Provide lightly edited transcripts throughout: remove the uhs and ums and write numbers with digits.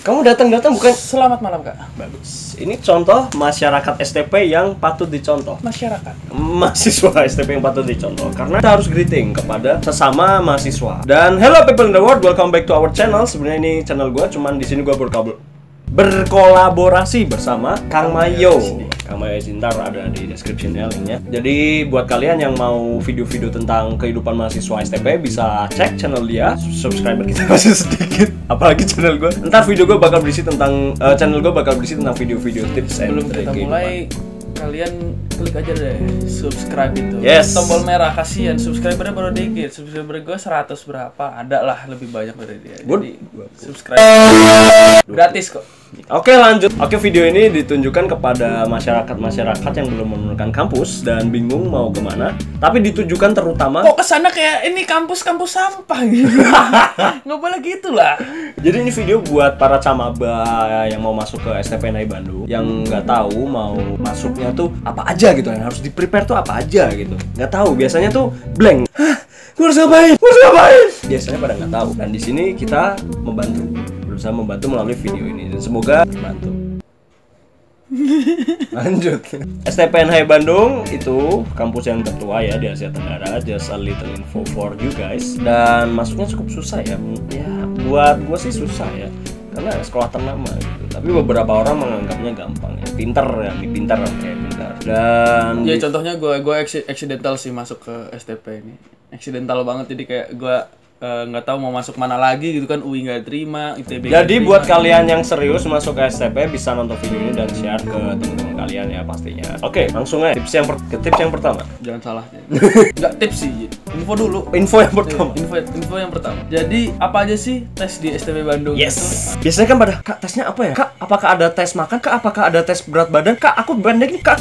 Kamu datang bukan? Selamat malam, Kak. Bagus. Ini contoh masyarakat STP yang patut dicontoh. Mahasiswa STP yang patut dicontoh. Karena kita harus greeting kepada sesama mahasiswa. Dan hello people in the world, welcome back to our channel. Sebenarnya ini channel gue, cuman di sini gue berkolaborasi bersama Kang Mayo. Kang Mayo Sintar ada di description-nya linknya. Jadi buat kalian yang mau video-video tentang kehidupan mahasiswa STP bisa cek channel dia. Subscriber kita masih sedikit, apalagi channel gue. Ntar video gue bakal berisi tentang channel gue bakal berisi tentang video-video tips and Sebelum kita mulai, kalian klik aja deh subscribe itu. Yes. Tombol merah, kasihan subscribernya baru dikit. Subscriber gue 100 berapa? Ada lah lebih banyak dari dia. Jadi subscribe gratis kok. Oke, lanjut. Oke, video ini ditunjukkan kepada masyarakat yang belum menemukan kampus dan bingung mau kemana. Tapi ditujukan terutama Kok kesana kayak ini kampus-kampus sampah gitu. Nggak boleh gitu lah. Jadi ini video buat para camaba yang mau masuk ke STPNI Bandung, yang nggak tahu mau masuknya tuh apa aja gitu, yang harus di prepare tuh apa aja gitu. Nggak tahu, biasanya tuh blank. Hah, gue harus ngapain? Biasanya pada nggak tahu. Dan di sini kita berusaha membantu melalui video ini, dan semoga membantu. Lanjut. STPNI Bandung itu kampus yang tertua ya di Asia Tenggara. Just a little info for you guys. Dan masuknya cukup susah ya. Ya buat gue sih susah ya, karena sekolah ternama gitu. Tapi beberapa orang menganggapnya gampang ya. Pintar kayak pintar. Dan Ya contohnya gue accidental sih masuk ke STP ini. Accidental banget, jadi kayak gue nggak tahu mau masuk mana lagi gitu kan. UI nggak terima, ITB nggak jadi terima. buat kalian yang serius masuk ke STP bisa nonton video ini dan share ke teman-teman kalian ya pastinya. Oke, langsung aja tips yang pertama. Jangan salah. Nggak tips sih, info dulu. Info yang pertama. Info yang pertama. Jadi apa aja sih tes di STP Bandung? Yes. Biasanya kan pada, Kak, tesnya apa ya? Kak, apakah ada tes makan? Kak, apakah ada tes berat badan? Kak, aku banding, Kak.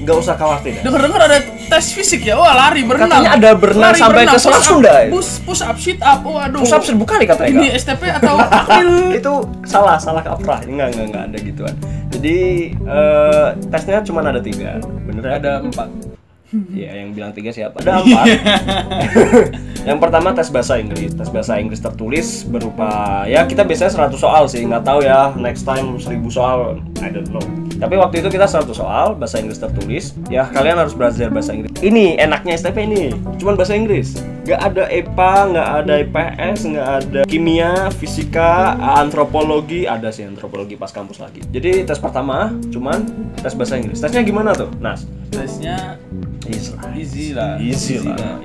Nggak usah khawatir ya. Dengar ada tes fisik ya. Wah, lari, berenang. Katanya ada berenang sampai ke Selat Sunda. Push up, sit up. Waduh. Push up 1000 kali katanya. Ini STP atau akmil? Itu salah kaprah. Enggak ada gituan. Jadi tesnya cuma ada 3. Bener ya? Ada 4. Ya, yang bilang 3 siapa? Ada 4. Yang pertama tes bahasa Inggris. Tes bahasa Inggris tertulis berupa, ya kita biasanya 100 soal sih. Nggak tahu ya, next time 1000 soal, I don't know. Tapi waktu itu kita 100 soal bahasa Inggris tertulis. Ya kalian harus belajar bahasa Inggris. Ini enaknya STP ini, cuman bahasa Inggris. Nggak ada EPA, nggak ada IPS, nggak ada kimia, fisika, antropologi. Ada sih antropologi pas kampus lagi. Jadi tes pertama cuman tes bahasa Inggris. Tesnya gimana tuh, Nas? Tesnya easy lah.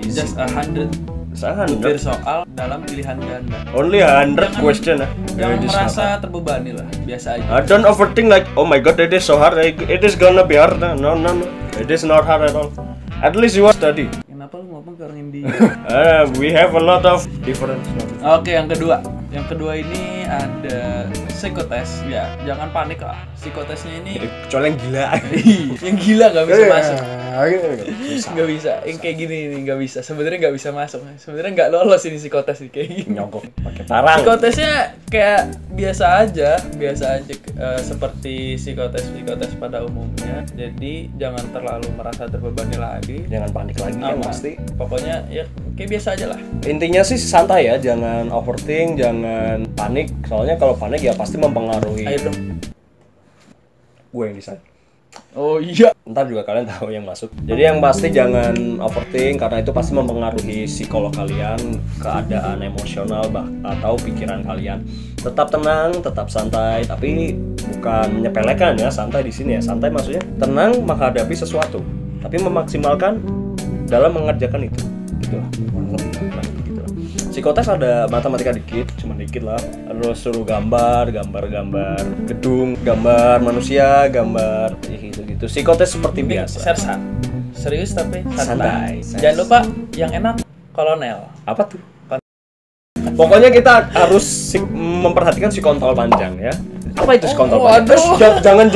Just 100 100 soal dalam pilihan ganda. Only 100 question. Jangan merasa terbebani lah, biasa aja. Don't overthink like, oh my god, it is so hard. It is gonna be hard. No. It is not hard at all. At least you are study. Kenapa lu ngomong ke orang India? We have a lot of different. Oke, yang kedua. Yang kedua ini ada psikotes. Ya, jangan panik lah. Psikotesnya ini Kecuali yang gila. yang gila nggak bisa masuk. Susah. Nggak bisa. Yang kayak gini nih nggak bisa. Sebenarnya nggak bisa masuk. Sebenarnya nggak lolos ini psikotes nih kayak gini. Nyogok pakai parang. Psikotesnya kayak biasa aja seperti psikotes pada umumnya. Jadi jangan terlalu merasa terbebani lagi. Jangan panik lagi kan pasti. Pokoknya ya kayak biasa aja lah. Intinya sih santai ya, jangan overthink, jangan panik. Soalnya kalau panik ya pasti mempengaruhi. Ayo dong. Gue yang desain. Oh iya. Ntar juga kalian tahu yang masuk. Jadi yang pasti jangan overthink, karena itu pasti mempengaruhi psikolog kalian, keadaan emosional atau pikiran kalian. Tetap tenang, tetap santai, tapi bukan menyepelekan ya. Santai di sini ya. Santai maksudnya tenang menghadapi sesuatu, tapi memaksimalkan dalam mengerjakan itu. Gitu lah. Psikotes ada matematika dikit, cuma dikit lah. Terus suruh gambar gedung, gambar manusia, gambar gitu. Psikotes seperti biasa. Sersan. Serius tapi santai. Santai. Jangan lupa yang enak kolonel. Apa tuh? Pokoknya kita harus memperhatikan si kontol panjang ya. Apa itu si kontol panjang? Terus jangan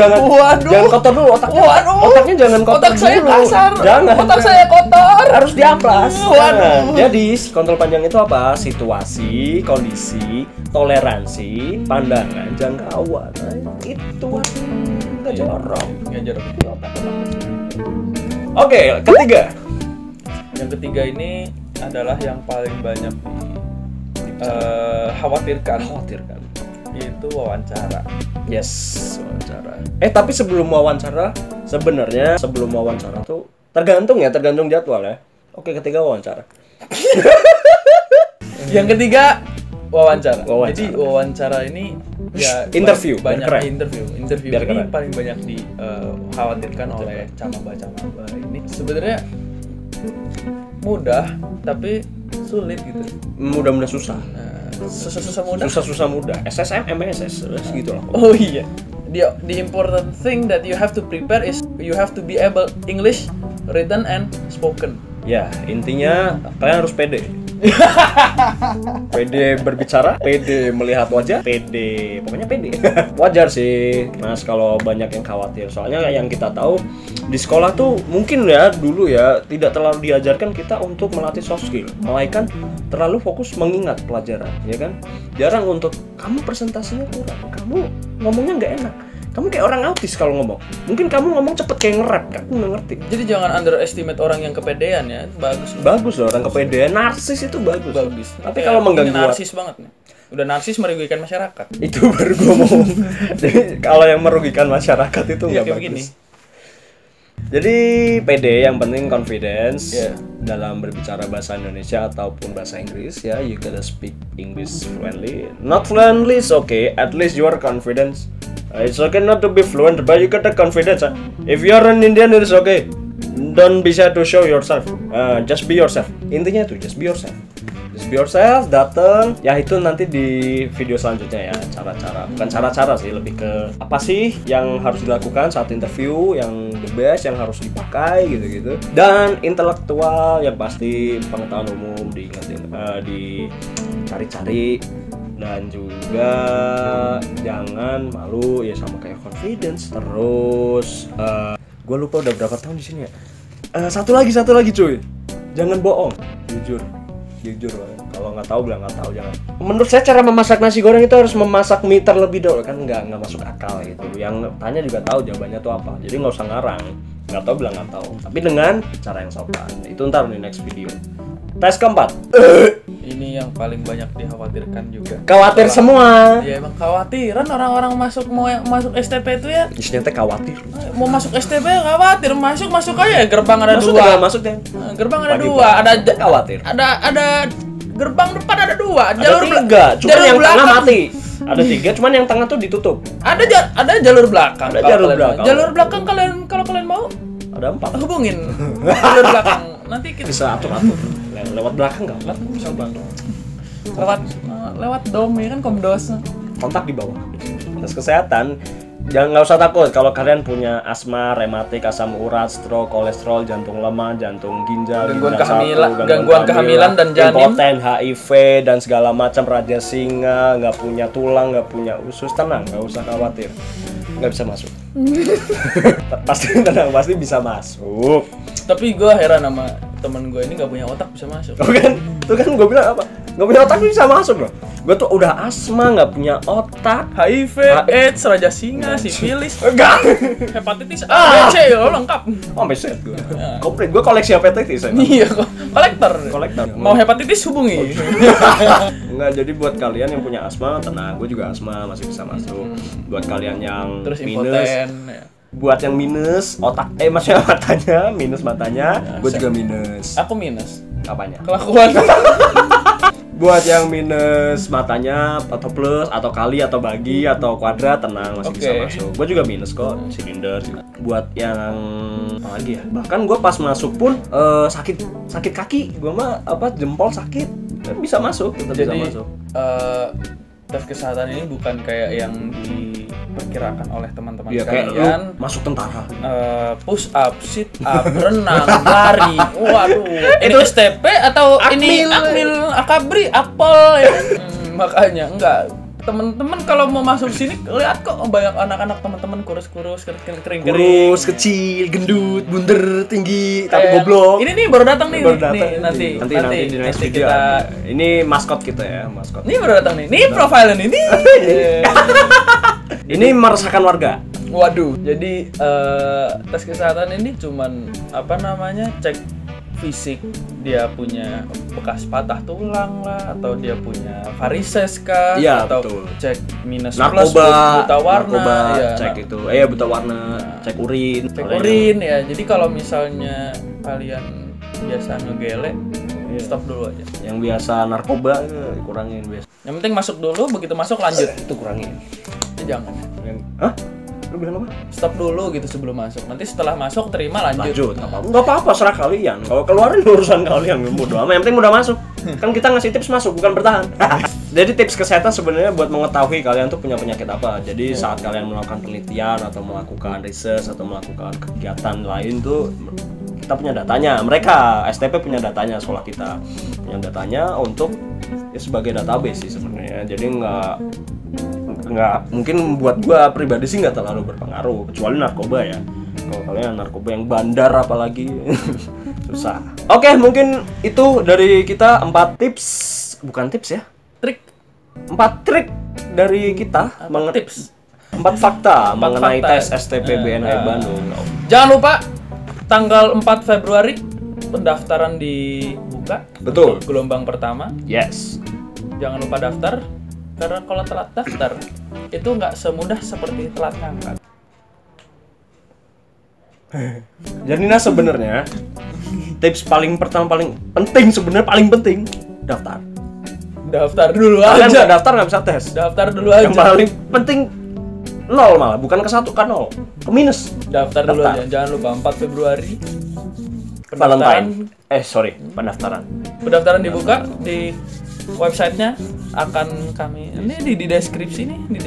kotor dulu otaknya. Otaknya jangan kotor. Otak saya kasar. Jangan. Otak saya kotor. Harus diamplas. Waduh. Jadi si kontol panjang itu apa? Situasi, kondisi, toleransi, pandangan, jangkauan. Nah, itu nggak jorok. Oke, ketiga. Yang ketiga ini adalah yang paling banyak khawatirkan. itu wawancara. Yes, wawancara. Tapi sebelum wawancara tuh tergantung jadwal ya. Oke, ketiga wawancara. Yang ketiga wawancara. Wawancara. Jadi wawancara ini ya Interview, banyak biar keren. interview Biar ini keren. paling banyak dikhawatirkan oleh camaba ini. Sebenarnya mudah tapi sulit gitu. Mudah-mudahan susah. Susah mudah. Susah mudah. SSM, MSS, gitu lah. Oh iya. The important thing that you have to prepare is you have to be able English written and spoken. Ya, intinya kalian harus pede. Pede berbicara, pede melihat wajah, pokoknya pede. Wajar sih, Mas, kalau banyak yang khawatir. Soalnya yang kita tahu di sekolah tuh mungkin ya dulu ya tidak terlalu diajarkan kita untuk melatih soft skill, melainkan terlalu fokus mengingat pelajaran, ya kan? Jarang untuk kamu presentasinya kurang, kamu ngomongnya nggak enak. Kamu kayak orang autis kalau ngomong. Mungkin kamu ngomong cepet kayak nge-rap, aku nggak ngerti. Jadi jangan underestimate orang yang kepedean ya, bagus. Bagus loh orang kepedean, narsis itu bagus. Tapi Kayak kalau mengganggu ini narsis banget nih. Udah narsis merugikan masyarakat. itu baru gue mau. Jadi kalau yang merugikan masyarakat itu nggak bagus. Begini. Jadi pede, yang penting confidence Yeah. dalam berbicara bahasa Indonesia ataupun bahasa Inggris ya. You gotta speak English fluently. Not fluently is okay, at least you are confident. It's okay not to be fluent, but you gotta confidence. If you are an Indian, it's okay. Don't be shy to show yourself. Just be yourself. Intinya itu just be yourself. Just be yourself, dateng. Ya itu nanti di video selanjutnya ya, cara-cara. Bukan cara-cara sih, lebih ke apa sih yang harus dilakukan saat interview, yang the best, yang harus dipakai gitu-gitu. Dan intelektual yang pasti pengetahuan umum diingetin, dicari-cari. Dan juga jangan malu ya, sama kayak confidence. Terus gue lupa udah berapa tahun di sini ya. Satu lagi cuy, jangan bohong, jujur kalau nggak tahu bilang nggak tahu, jangan. Menurut saya cara memasak nasi goreng itu harus memasak mie terlebih dahulu, kan nggak masuk akal gitu. Yang tanya juga tahu jawabannya tuh apa, jadi nggak usah ngarang, nggak tahu bilang nggak tahu, tapi dengan cara yang sopan. Itu ntar di next video. Tes keempat. Ini yang paling banyak dikhawatirkan juga. Khawatir semua. Ya emang khawatiran orang-orang masuk STP itu ya. Isinya teh khawatir. Mau masuk STP khawatir, masuk aja gerbang ada Masuk dua. tinggal masuk deh. Gerbang ada Pagi dua, ada khawatir. ada gerbang depan ada dua. Ada tiga, cuman yang tengah mati. Ada tiga, cuman yang tengah tuh ditutup. Ada jalur belakang. Ada kalau jalur kalian belakang. mau. Jalur belakang kalau kalian mau Ada 4. hubungin jalur belakang. Nanti kita Bisa atur. Lewat belakang nggak? Bisa bantu. lewat dom ya kan, komdos. Kontak di bawah. Tes kesehatan. Jangan, nggak usah takut kalau kalian punya asma, rematik, asam urat, stroke, kolesterol, jantung lemah, jantung ginjal, Gangguan kehamilan dan janin, impoten, HIV dan segala macam, raja singa, nggak punya tulang, nggak punya usus, tenang, nggak usah khawatir, nggak bisa masuk. Pasti tenang, pasti bisa masuk. Tapi gue heran sama temen gue ini nggak punya otak bisa masuk. Tuh kan gue bilang apa? Nggak punya otak bisa masuk loh. Gue tuh udah asma, nggak punya otak, HIV, AIDS, raja singa, sifilis, enggak, hepatitis A, B, C, lo lengkap. oh beset gue. Komplit, gue koleksi hepatitis. Iya, kolektor. Mau hepatitis hubungi. Enggak, jadi buat kalian yang punya asma, tenang, gue juga asma, masih bisa masuk. Buat kalian yang Terus minus, impoten. buat yang minus otak, maksudnya matanya, minus matanya, gue juga minus. Aku minus. Apanya? Kelakuan. Buat yang minus matanya atau plus atau kali atau bagi atau kuadrat, tenang, masih bisa masuk. Gue juga minus kok, silinder juga. Buat yang apa lagi ya? Bahkan gue pas masuk pun sakit kaki, gue mah jempol sakit, kan bisa masuk, tetap bisa masuk. Tes kesehatan ini bukan kayak yang diperkirakan oleh teman-teman Iya, kayak sekalian. masuk tentara. Push up, sit up, renang, lari. Waduh, ini STP atau ini Akmil, Akabri, Akpol ya. Makanya enggak. Temen-temen kalau mau masuk sini lihat kok banyak anak-anak teman-teman kurus-kurus, kering-kering. Kurus, kecil, gendut, bunder, tinggi, tapi goblok. Ini nih baru datang nih. Nanti di next video kita. Ini maskot kita ya, maskot. Ini baru datang nih. Nih profilnya nih. Ini meresahkan warga. Waduh, jadi tes kesehatan ini cuman cek fisik, dia punya bekas patah tulang lah, atau dia punya varises kah, Iya, atau betul. cek minus plus Narkoba, buta warna, narkoba, ya, cek itu, buta warna, cek urin, cek urin ya. Jadi kalau misalnya kalian biasa ngegele, stop dulu aja. Yang biasa narkoba kurangin biasa. Yang penting masuk dulu, begitu masuk lanjut. Itu kurangin. Jangan. Hah? Lu bilang apa? Stop dulu gitu sebelum masuk. Nanti setelah masuk terima lanjut. Nggak apa-apa, serah kalian. Kalau keluarin urusan kalian, bodo amat. Yang penting udah masuk. Kan kita ngasih tips masuk, bukan bertahan. Jadi tips kesehatan sebenarnya buat mengetahui kalian tuh punya penyakit apa. Jadi saat kalian melakukan penelitian atau melakukan research atau melakukan kegiatan lain tuh kita punya datanya. Mereka STP punya datanya, sekolah kita punya datanya untuk ya sebagai database sih sebenarnya. Jadi nggak mungkin buat gua pribadi sih nggak terlalu berpengaruh kecuali narkoba ya. Kalau kalian narkoba yang bandar apalagi susah. Oke, mungkin itu dari kita 4 tips, bukan tips ya, Trik 4 trik dari kita, tips. 4 fakta mengenai fakta. tes STP BNI Bandung. Jangan lupa tanggal 4 Februari pendaftaran dibuka. Betul. Untuk gelombang pertama. Yes. Jangan lupa daftar, karena kalau telat daftar itu nggak semudah seperti telat ngangkat. Jadi sebenarnya tips paling penting sebenarnya paling penting daftar. Daftar dulu Kalian aja. nggak daftar nggak bisa tes. Daftar dulu aja. Yang paling penting 0 malah, bukan ke 1 kan 0, ke minus. Daftar dulu aja. Jangan lupa 4 Februari Valentine. Pendaftaran. Pendaftaran dibuka di websitenya, akan kami ini di deskripsi nih, di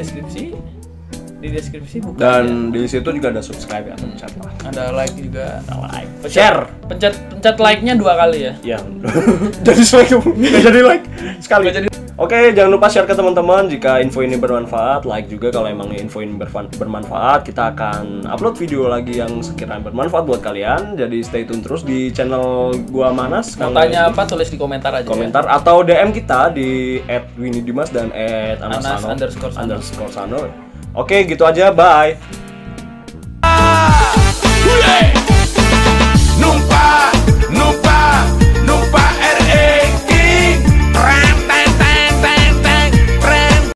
deskripsi buka. Dan di situ juga ada subscribe atau pencet lah. Ada like juga. Ada like. Share. Pencet like-nya 2 kali ya. Ya. Jadi jadi like sekali. Oke, jangan lupa share ke teman-teman jika info ini bermanfaat. Like juga kalau emang info ini bermanfaat. Kita akan upload video lagi yang sekiranya bermanfaat buat kalian. Jadi stay tune terus di channel gua Manas. Mau tanya apa, tulis di komentar aja. Komentar ya. Atau DM kita di @winidimas dan @anas_sano. Oke, gitu aja. Bye.